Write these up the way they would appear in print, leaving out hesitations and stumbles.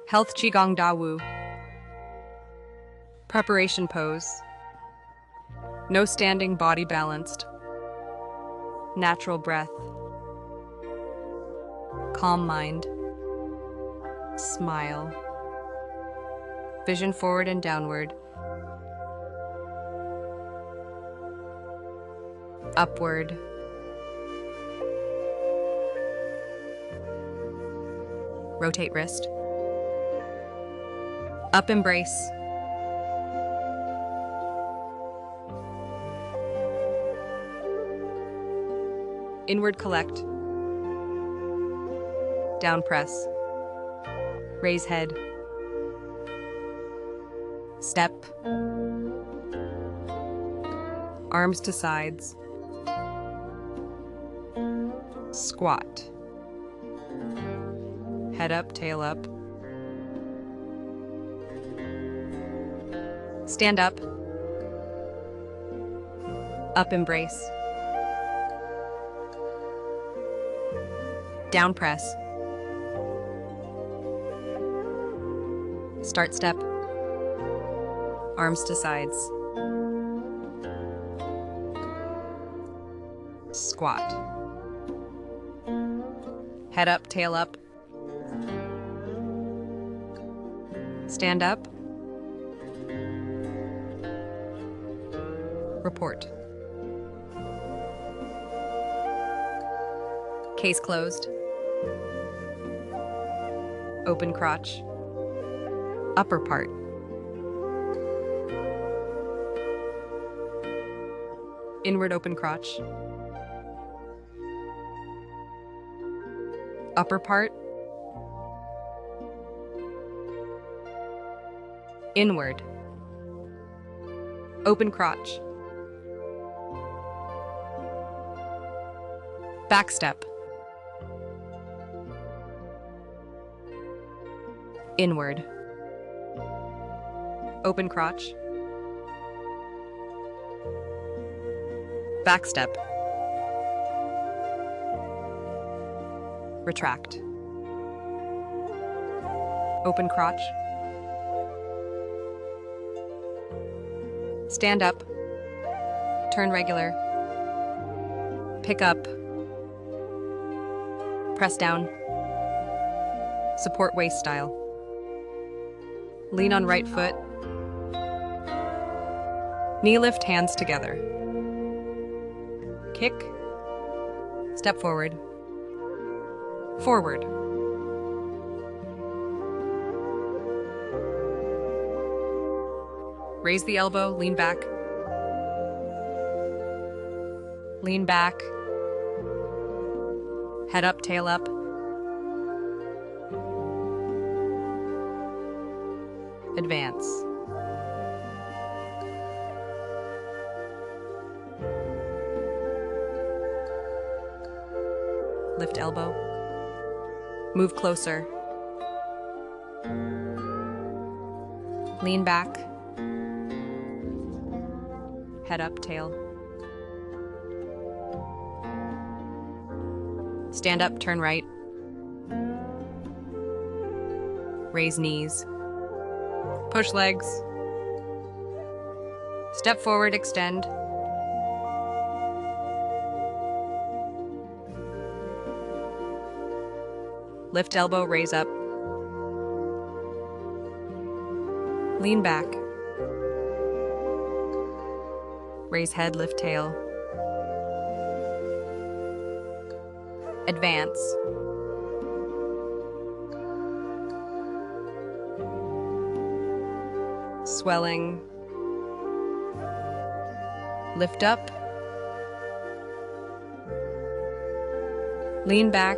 Health Qigong Da Wu. Preparation pose. No standing, body balanced. Natural breath. Calm mind. Smile. Vision forward and downward. Upward. Rotate wrist. Up embrace. Inward collect. Down press. Raise head. Step. Arms to sides. Squat. Head up, tail up. Stand up. Up embrace. Down press. Start step. Arms to sides. Squat. Head up, tail up. Stand up. Report. Case closed. Open crotch. Upper part. Inward open crotch. Upper part. Inward. Open crotch. Back step. Inward. Open crotch. Back step. Retract. Open crotch. Stand up. Turn regular. Pick up. Press down. Support waist style. Lean on right foot. Knee lift, hands together. Kick. Step forward. Forward. Raise the elbow, lean back. Lean back. Head up, tail up. Advance. Lift elbow. Move closer. Lean back. Head up, tail. Stand up, turn right. Raise knees. Push legs. Step forward, extend. Lift elbow, raise up. Lean back. Raise head, lift tail. Advance. Swelling. Lift up. Lean back.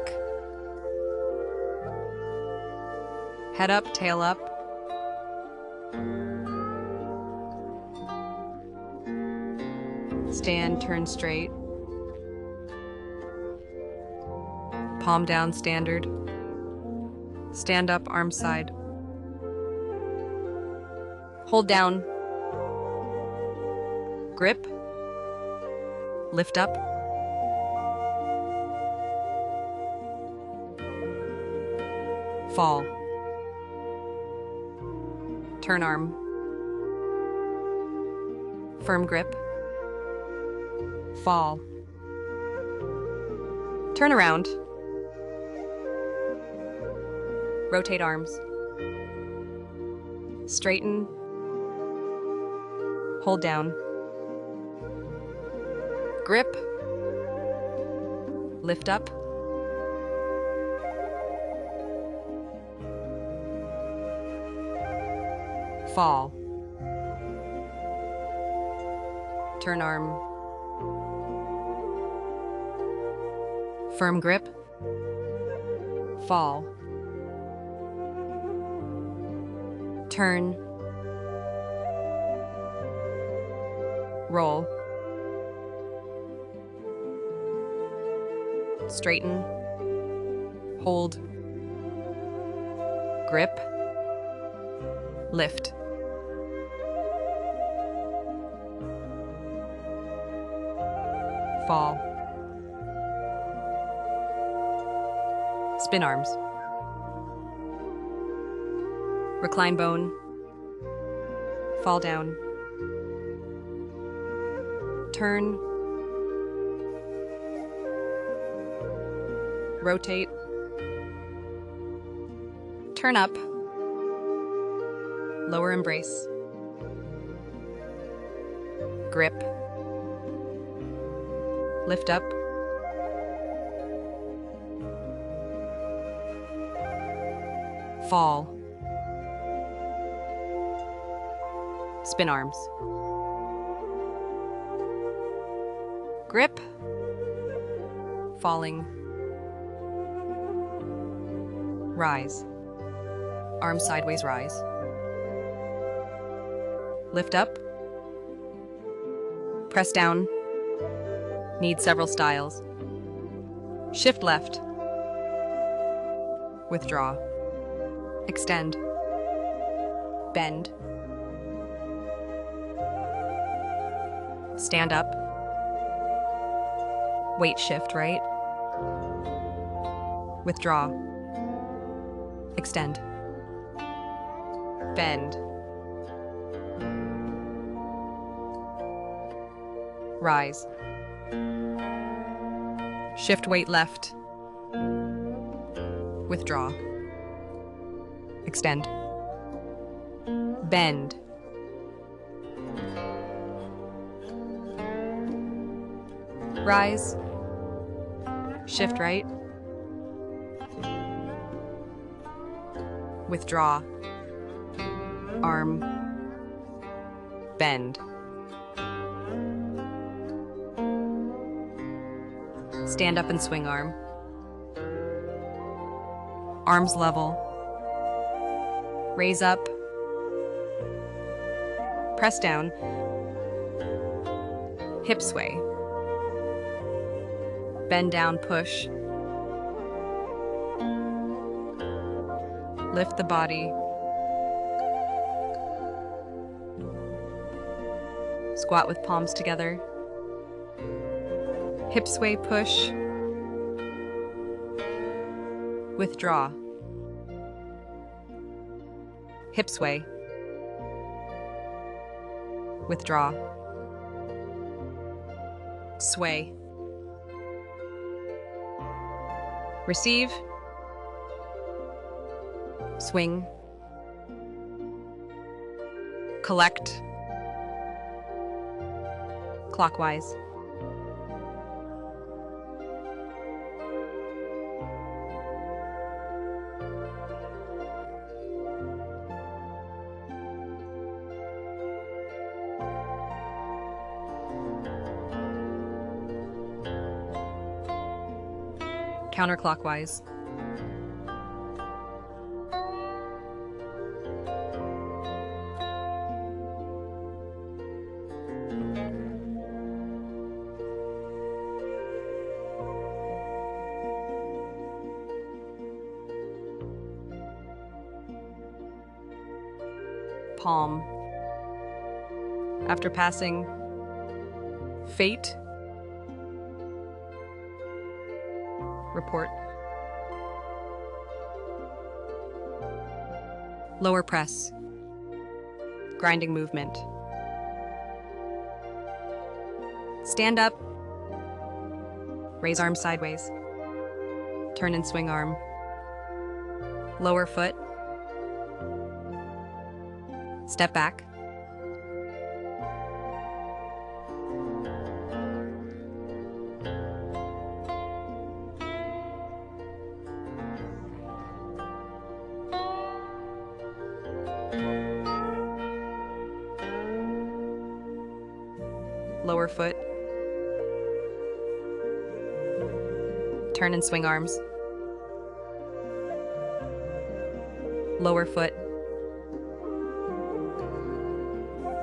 Head up, tail up. Stand, turn straight. Palm down, standard. Stand up, arm side. Hold down. Grip. Lift up. Fall. Turn arm. Firm grip. Fall. Turn around. Rotate arms. Straighten. Hold down. Grip. Lift up. Fall. Turn arm. Firm grip. Fall. Turn. Roll. Straighten. Hold. Grip. Lift. Fall. Spin arms. Recline bone. Fall down. Turn. Rotate. Turn up. Lower embrace. Grip. Lift up. Fall. Spin arms. Grip. Falling. Rise. Arms sideways rise. Lift up. Press down. Need several styles. Shift left. Withdraw. Extend. Bend. Stand up. Weight shift right. Withdraw. Extend. Bend. Rise. Shift weight left. Withdraw. Extend. Bend. Rise. Shift right. Withdraw. Arm. Bend. Stand up and swing arm. Arms level. Raise up. Press down. Hip sway. Bend down, push. Lift the body. Squat with palms together. Hip sway, push. Withdraw. Hip sway. Withdraw. Sway. Receive. Swing. Collect. Clockwise. Counterclockwise. Palm. After passing, fate. Report. Lower press. grinding movement. Stand up, raise arm sideways, turn and swing arm, lower foot, step back, lower foot, turn and swing arms, lower foot,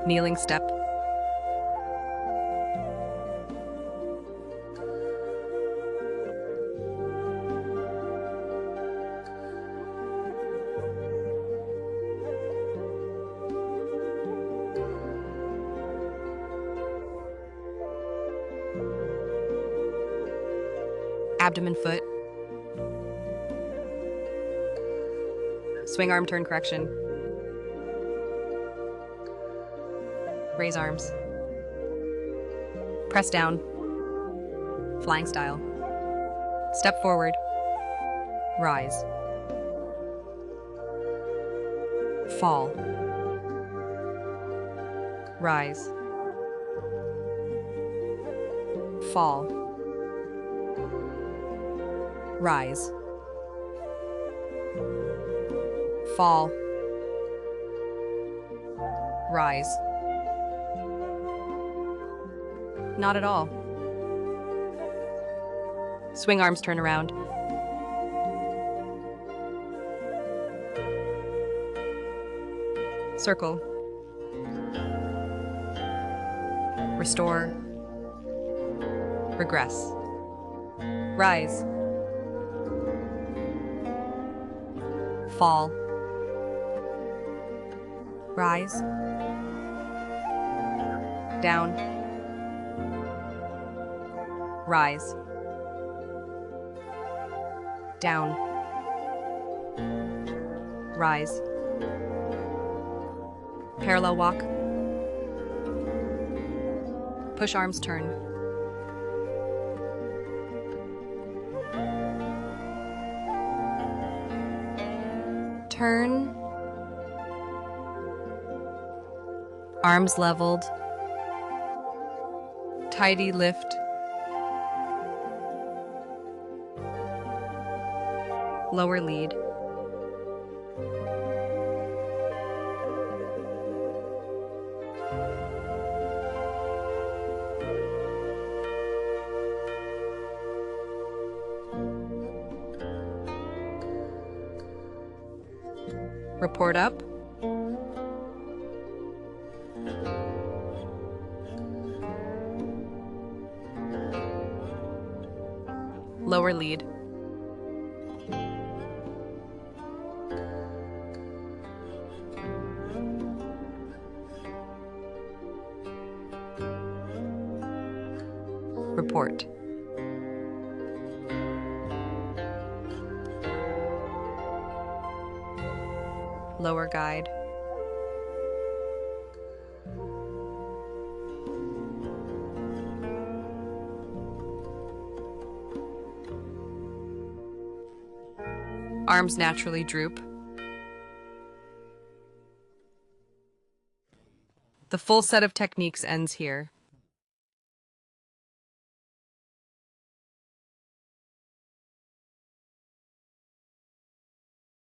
kneeling step, abdomen foot, swing arm turn correction, raise arms, press down, flying style, step forward, rise, fall, rise, fall, rise, fall, rise. Not at all. Swing arms turn around. Circle. Restore. Regress. Rise. Fall. Rise. Down. Rise. Down. Rise. Parallel walk. Push arms turn. Turn. Arms leveled. Tidy lift. Lower lead. Report up. Lower lead. Report. Lower guide. Arms naturally droop. The full set of techniques ends here.